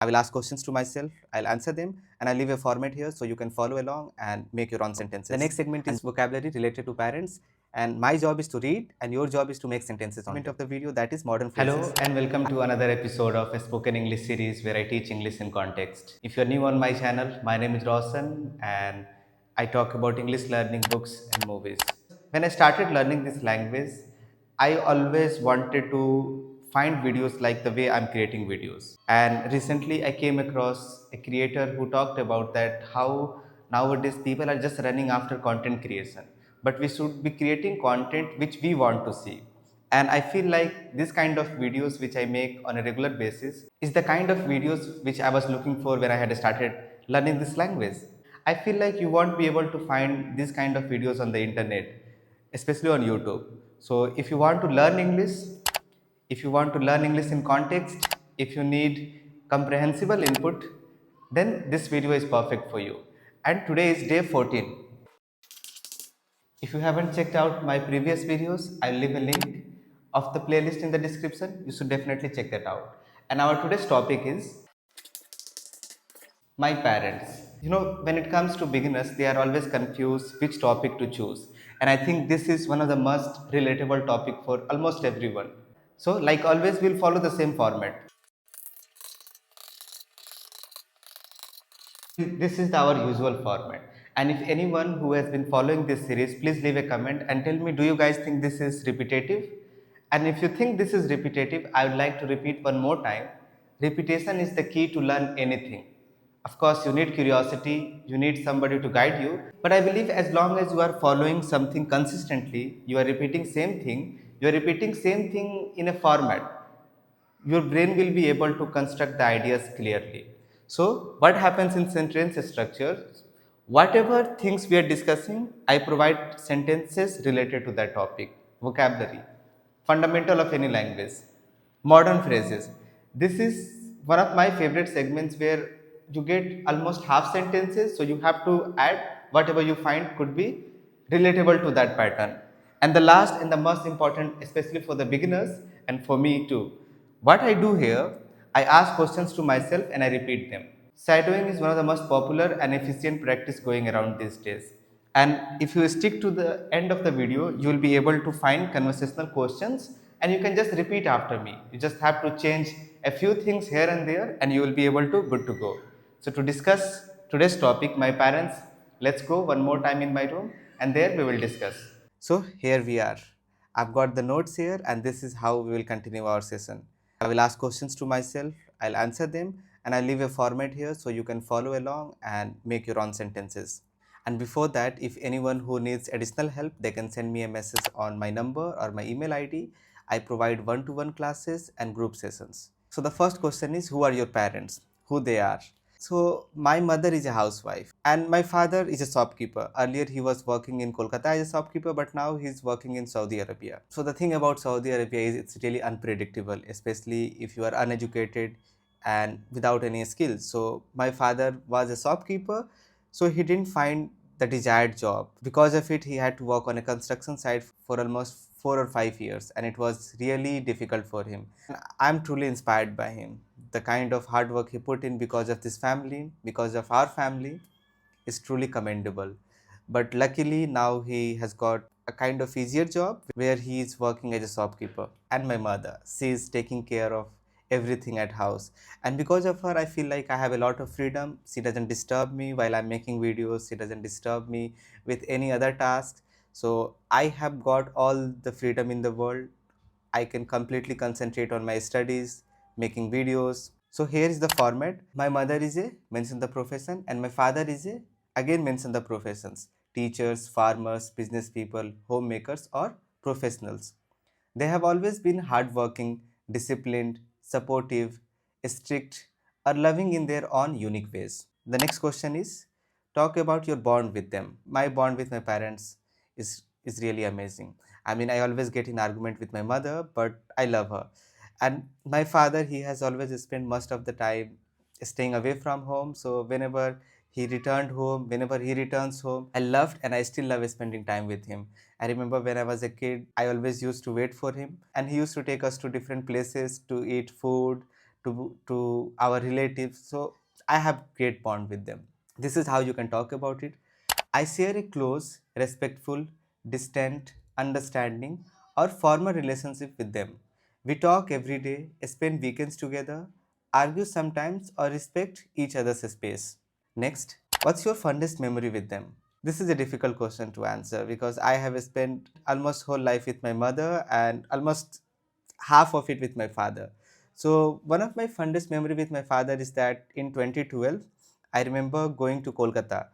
I will ask questions to myself, I'll answer them, and I'll leave a format here so you can follow along and make your own sentences. The next segment is vocabulary related to parents, and my job is to read, and your job is to make sentences on it. Of the video, that is modern phrases. Hello, and welcome to another episode of a spoken English series where I teach English in context. If you're new on my channel, my name is Roshan, and I talk about English learning, books, and movies. When I started learning this language, I always wanted to find videos like the way I'm creating videos. And recently I came across a creator who talked about that how nowadays people are just running after content creation. But we should be creating content which we want to see. And I feel like this kind of videos which I make on a regular basis is the kind of videos which I was looking for when I had started learning this language. I feel like you won't be able to find this kind of videos on the internet, especially on YouTube. So if you want to learn English, if you want to learn English in context, if you need comprehensible input, then this video is perfect for you. And today is day 14. If you haven't checked out my previous videos, I'll leave a link of the playlist in the description. You should definitely check that out. And our today's topic is my parents. When it comes to beginners, they are always confused which topic to choose. And I think this is one of the most relatable topic for almost everyone. So like always, we'll follow the same format. This is our usual format. And if anyone who has been following this series, please leave a comment and tell me, do you guys think this is repetitive? And if you think this is repetitive, I would like to repeat one more time. Repetition is the key to learn anything. Of course, you need curiosity, you need somebody to guide you. But I believe as long as you are following something consistently, you are repeating same thing, you are repeating same thing in a format, your brain will be able to construct the ideas clearly. So, what happens in sentence structure? Whatever things we are discussing, I provide sentences related to that topic. Vocabulary, fundamental of any language, modern phrases. This is one of my favorite segments where you get almost half sentences, so you have to add whatever you find could be relatable to that pattern. And the last and the most important, especially for the beginners and for me too, what I do here, I ask questions to myself and I repeat them. Shadowing is one of the most popular and efficient practice going around these days. And if you stick to the end of the video, you will be able to find conversational questions and you can just repeat after me. You just have to change a few things here and there and you will be able to good to go. So to discuss today's topic, my parents, let's go one more time in my room and there we will discuss. So here we are. I've got the notes here and this is how we will continue our session. I will ask questions to myself, I'll answer them, and I'll leave a format here so you can follow along and make your own sentences. And before that, if anyone who needs additional help, they can send me a message on my number or my email ID. I provide one-to-one classes and group sessions. So the first question is, who are your parents? Who they are? So my mother is a housewife and my father is a shopkeeper. Earlier he was working in Kolkata as a shopkeeper, but now he's working in Saudi Arabia. So the thing about Saudi Arabia is it's really unpredictable, especially if you are uneducated and without any skills. So my father was a shopkeeper, so he didn't find the desired job. Because of it, he had to work on a construction site for almost 4 or 5 years, and it was really difficult for him. And I'm truly inspired by him. The kind of hard work he put in because of this family, because of our family, is truly commendable. But luckily now he has got a kind of easier job where he is working as a shopkeeper. And my mother, she is taking care of everything at house, and because of her I feel like I have a lot of freedom. She doesn't disturb me while I'm making videos, she doesn't disturb me with any other tasks. So I have got all the freedom in the world. I can completely concentrate on my studies, making videos. So here is the format. My mother is a mention the profession and my father is a again mention the professions. Teachers, farmers, business people, homemakers or professionals. They have always been hardworking, disciplined, supportive, strict, or loving in their own unique ways. The next question is, talk about your bond with them. My bond with my parents is really amazing. I mean, I always get in argument with my mother, but I love her. And my father, he has always spent most of the time staying away from home. So whenever he returns home, I loved and I still love spending time with him. I remember when I was a kid, I always used to wait for him, and he used to take us to different places to eat food, to our relatives. So I have great bond with them. This is how you can talk about it. I share a close, respectful, distant, understanding, or formal relationship with them. We talk every day, spend weekends together, argue sometimes, or respect each other's space. Next, what's your fondest memory with them? This is a difficult question to answer because I have spent almost whole life with my mother and almost half of it with my father. So one of my fondest memory with my father is that in 2012, I remember going to Kolkata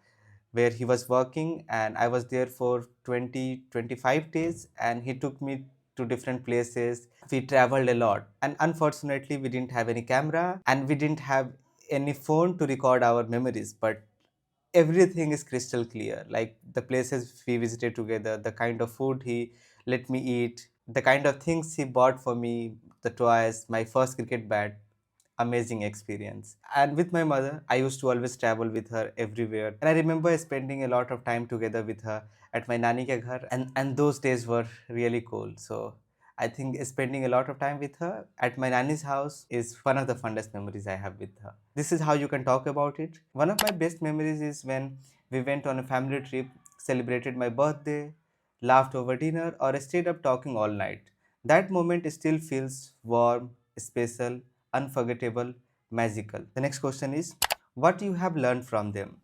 where he was working, and I was there for 20-25 days, and he took me to different places. We traveled a lot, and unfortunately we didn't have any camera and we didn't have any phone to record our memories, but everything is crystal clear, like the places we visited together, the kind of food he let me eat, the kind of things he bought for me, the toys, my first cricket bat. Amazing experience. And with my mother, I used to always travel with her everywhere, and I remember spending a lot of time together with her at my nani ke ghar, and those days were really cool. So I think spending a lot of time with her at my nanny's house is one of the fondest memories I have with her. This is how you can talk about it. One of my best memories is when we went on a family trip, celebrated my birthday, laughed over dinner, or stayed up talking all night. That moment still feels warm, special, unforgettable, magical. The next question is, what you have learned from them?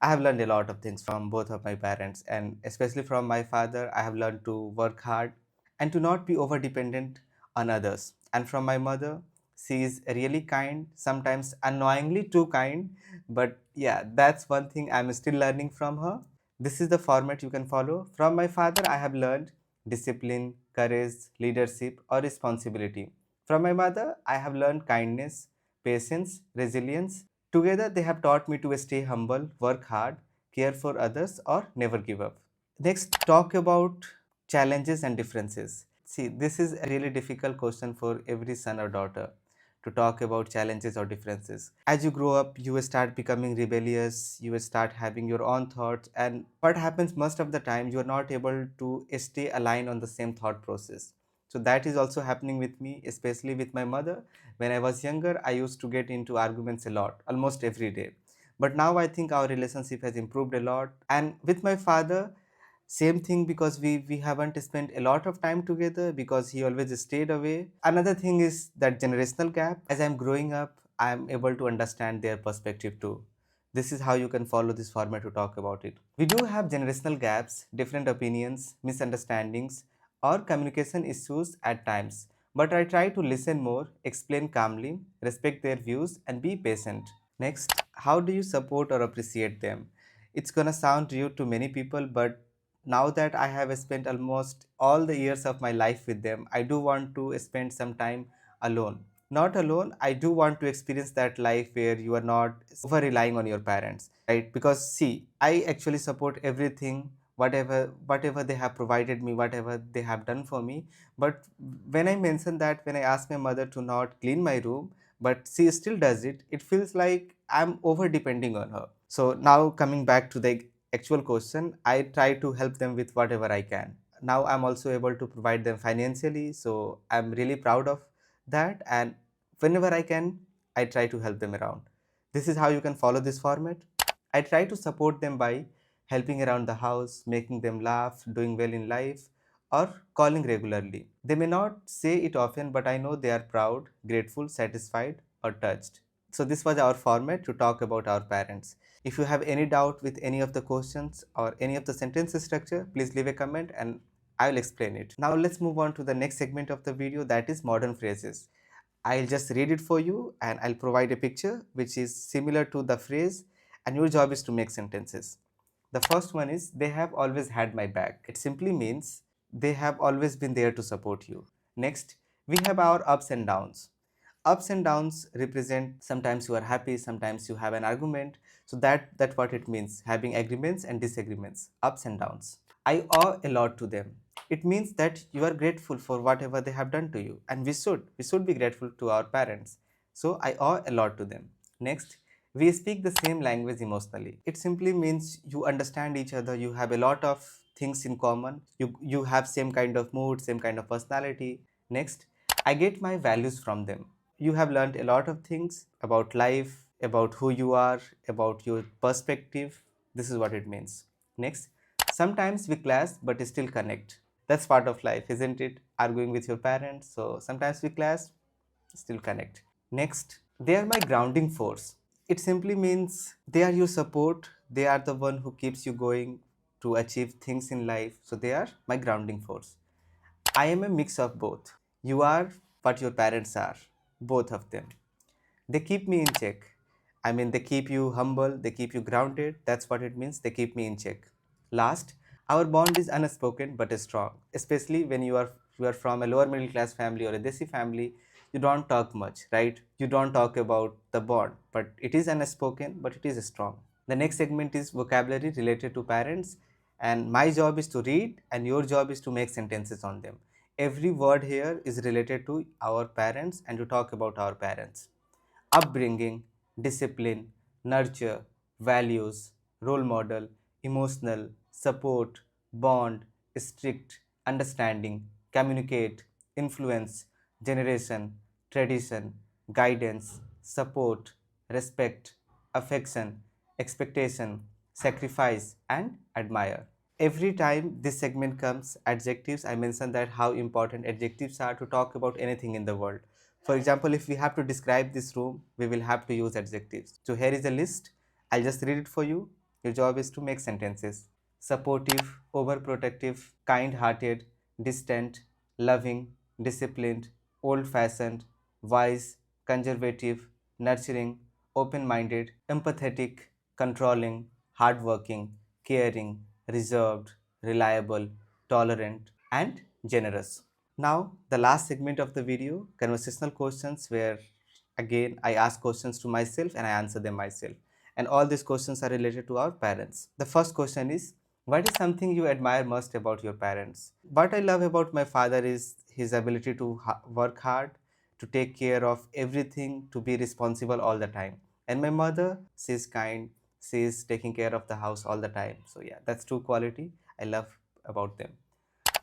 I have learned a lot of things from both of my parents, and especially from my father. I have learned to work hard and to not be over dependent on others. And from my mother, she is really kind, sometimes annoyingly too kind, but yeah, that's one thing I'm still learning from her. This is the format you can follow. From my father, I have learned discipline, courage, leadership, or responsibility. From my mother, I have learned kindness, patience, resilience. Together, they have taught me to stay humble, work hard, care for others, or never give up. Next, talk about challenges and differences. See, this is a really difficult question for every son or daughter to talk about challenges or differences. As you grow up, you start becoming rebellious, you start having your own thoughts, and what happens most of the time, you are not able to stay aligned on the same thought process. So that is also happening with me, especially with my mother. When I was younger, I used to get into arguments a lot, almost every day. But now I think our relationship has improved a lot. And with my father, same thing, because we haven't spent a lot of time together because he always stayed away. Another thing is that generational gap. As I'm growing up, I'm able to understand their perspective too. This is how you can follow this format to talk about it. We do have generational gaps, different opinions, misunderstandings, or communication issues at times. But I try to listen more, explain calmly, respect their views, and be patient. Next, how do you support or appreciate them? It's gonna sound rude to many people, but now that I have spent almost all the years of my life with them, I do want to spend some time alone. Not alone, I do want to experience that life where you are not over relying on your parents, right? Because see, I actually support everything, whatever they have provided me, whatever they have done for me. But when I mention that, when I ask my mother to not clean my room, but she still does it, it feels like I'm over depending on her. So now coming back to the actual question, I try to help them with whatever I can. Now I'm also able to provide them financially, so I'm really proud of that. And whenever I can, I try to help them around. This is how you can follow this format. I try to support them by helping around the house, making them laugh, doing well in life, or calling regularly. They may not say it often, but I know they are proud, grateful, satisfied, or touched. So, this was our format to talk about our parents. If you have any doubt with any of the questions or any of the sentence structure, please leave a comment and I will explain it. Now, let's move on to the next segment of the video, that is modern phrases. I'll just read it for you and I'll provide a picture which is similar to the phrase, and your job is to make sentences. The first one is, they have always had my back. It simply means they have always been there to support you. Next, we have our ups and downs. Ups and downs represent sometimes you are happy, sometimes you have an argument. So that's what it means, having agreements and disagreements, ups and downs. I owe a lot to them. It means that you are grateful for whatever they have done to you, and we should be grateful to our parents. So I owe a lot to them. Next, we speak the same language emotionally. It simply means you understand each other, you have a lot of things in common, you have same kind of mood, same kind of personality. Next, I get my values from them. you have learned a lot of things about life, about who you are, about your perspective. This is what it means. Next, sometimes we clash but still connect. That's part of life, isn't it? Arguing with your parents. So sometimes we clash, still connect. Next, they are my grounding force. It simply means they are your support. They are the one who keeps you going to achieve things in life. So they are my grounding force. I am a mix of both. You are what your parents are, both of them. They keep me in check. I mean, they keep you humble, they keep you grounded. That's what it means. They keep me in check. Last, our bond is unspoken but strong, especially when you are from a lower middle class family or a desi family. You don't talk much, right? You don't talk about the bond, but it is unspoken, but it is strong. The next segment is vocabulary related to parents, and my job is to read, and your job is to make sentences on them. Every word here is related to our parents and to talk about our parents. Upbringing, discipline, nurture, values, role model, emotional, support, bond, strict, understanding, communicate, influence, generation, tradition, guidance, support, respect, affection, expectation, sacrifice, and admire. Every time this segment comes, adjectives, I mention that how important adjectives are to talk about anything in the world. For example, if we have to describe this room, we will have to use adjectives. So here is a list. I'll just read it for you. Your job is to make sentences. Supportive, overprotective, kind-hearted, distant, loving, disciplined, old-fashioned, wise, conservative, nurturing, open-minded, empathetic, controlling, hardworking, caring, reserved, reliable, tolerant, and generous. Now, the last segment of the video, conversational questions, where again I ask questions to myself and I answer them myself. And all these questions are related to our parents. The first question is, what is something you admire most about your parents? What I love about my father is his ability to work hard, to take care of everything, to be responsible all the time. And my mother, she's kind, she's taking care of the house all the time. So, yeah, that's two quality I love about them.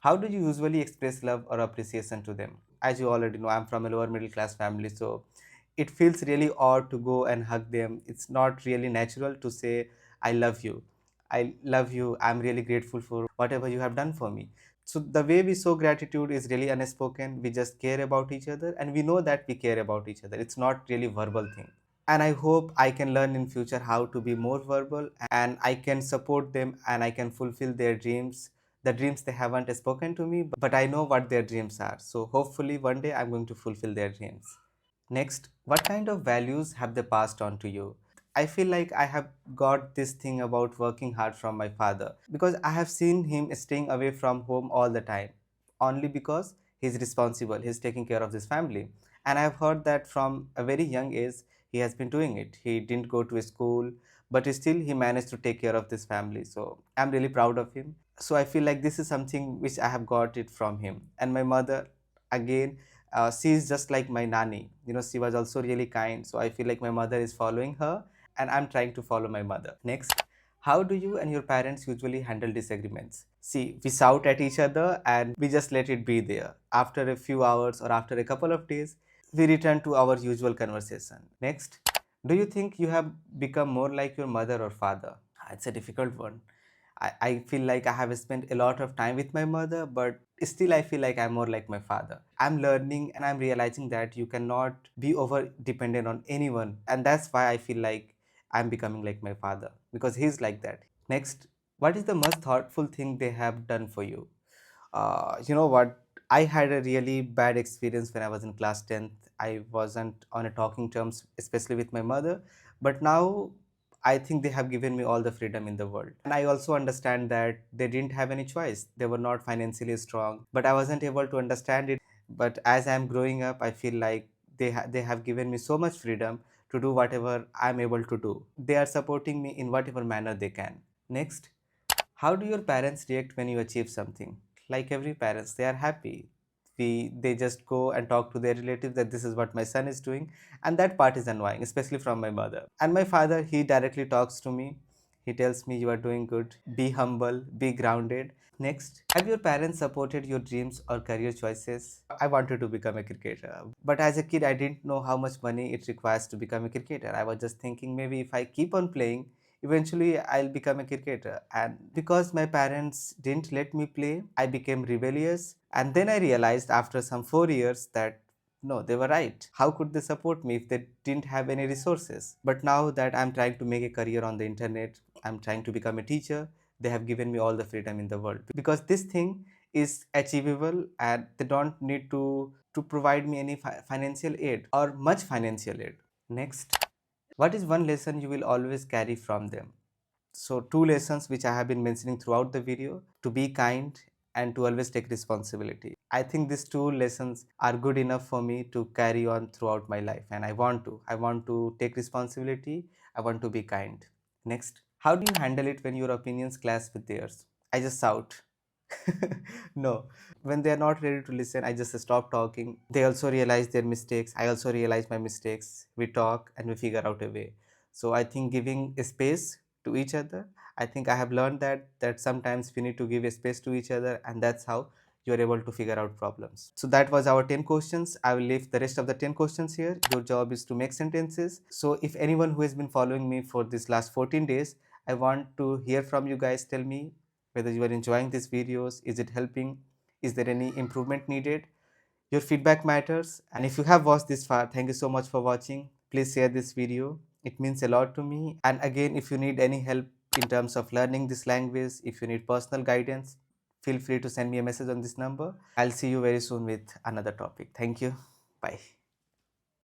How do you usually express love or appreciation to them? As you already know, I'm from a lower middle class family, so it feels really odd to go and hug them. It's not really natural to say, I love you. I love you. I'm really grateful for whatever you have done for me. So the way we show gratitude is really unspoken. We just care about each other and we know that we care about each other. It's not really verbal thing. And I hope I can learn in future how to be more verbal and I can support them and I can fulfill their dreams, the dreams they haven't spoken to me, but I know what their dreams are. So hopefully one day I'm going to fulfill their dreams. Next, what kind of values have they passed on to you? I feel like I have got this thing about working hard from my father because I have seen him staying away from home all the time only because he's responsible, he's taking care of this family. And I've heard that from a very young age he has been doing it. He didn't go to a school, but still he managed to take care of this family. So I'm really proud of him. So I feel like this is something which I have got it from him. And my mother, again, she is just like my nanny. She was also really kind. So I feel like my mother is following her and I'm trying to follow my mother. Next, how do you and your parents usually handle disagreements? See, we shout at each other and we just let it be there. After a few hours or after a couple of days, we return to our usual conversation. Next, do you think you have become more like your mother or father? It's a difficult one. I feel like I have spent a lot of time with my mother, but still I feel like I'm more like my father. I'm learning and I'm realizing that you cannot be over dependent on anyone. And that's why I feel like I'm becoming like my father because he's like that. Next, what is the most thoughtful thing they have done for you? You know what? I had a really bad experience when I was in class 10th. I wasn't on a talking terms, especially with my mother. But now I think they have given me all the freedom in the world. And I also understand that they didn't have any choice. They were not financially strong, but I wasn't able to understand it. But as I'm growing up, I feel like they have given me so much freedom to do whatever I'm able to do. They are supporting me in whatever manner they can. Next, how do your parents react when you achieve something? Like every parents, they are happy. They just go and talk to their relatives that this is what my son is doing, and that part is annoying, especially from my mother. And my father, he directly talks to me. He tells me you are doing good, be humble, be grounded. Next, have your parents supported your dreams or career choices? I wanted to become a cricketer, but as a kid, I didn't know how much money it requires to become a cricketer. I was just thinking maybe if I keep on playing, eventually I'll become a cricketer. And because my parents didn't let me play, I became rebellious. And then I realized after some 4 years that no, they were right. How could they support me if they didn't have any resources? But now that I'm trying to make a career on the internet, I'm trying to become a teacher, they have given me all the freedom in the world because this thing is achievable and they don't need to provide me any financial aid or much financial aid. Next, what is one lesson you will always carry from them? So two lessons which I have been mentioning throughout the video: to be kind and to always take responsibility. I think these two lessons are good enough for me to carry on throughout my life, and I want to take responsibility. I want to be kind. Next, how do you handle it when your opinions clash with theirs? I just shout. No, when they are not ready to listen, I just stop talking. They also realize their mistakes, I also realize my mistakes. We talk and we figure out a way. So I think giving a space to each other, I think I have learned that sometimes we need to give a space to each other, and that's how you are able to figure out problems. So that was our 10 questions. I will leave the rest of the 10 questions here. Your job is to make sentences. So if anyone who has been following me for this last 14 days, I want to hear from you guys. Tell me whether you are enjoying these videos. Is it helping? Is there any improvement needed? Your feedback matters. And if you have watched this far, thank you so much for watching. Please share this video. It means a lot to me. And again, if you need any help in terms of learning this language, if you need personal guidance, feel free to send me a message on this number. I'll see you very soon with another topic. Thank you. Bye.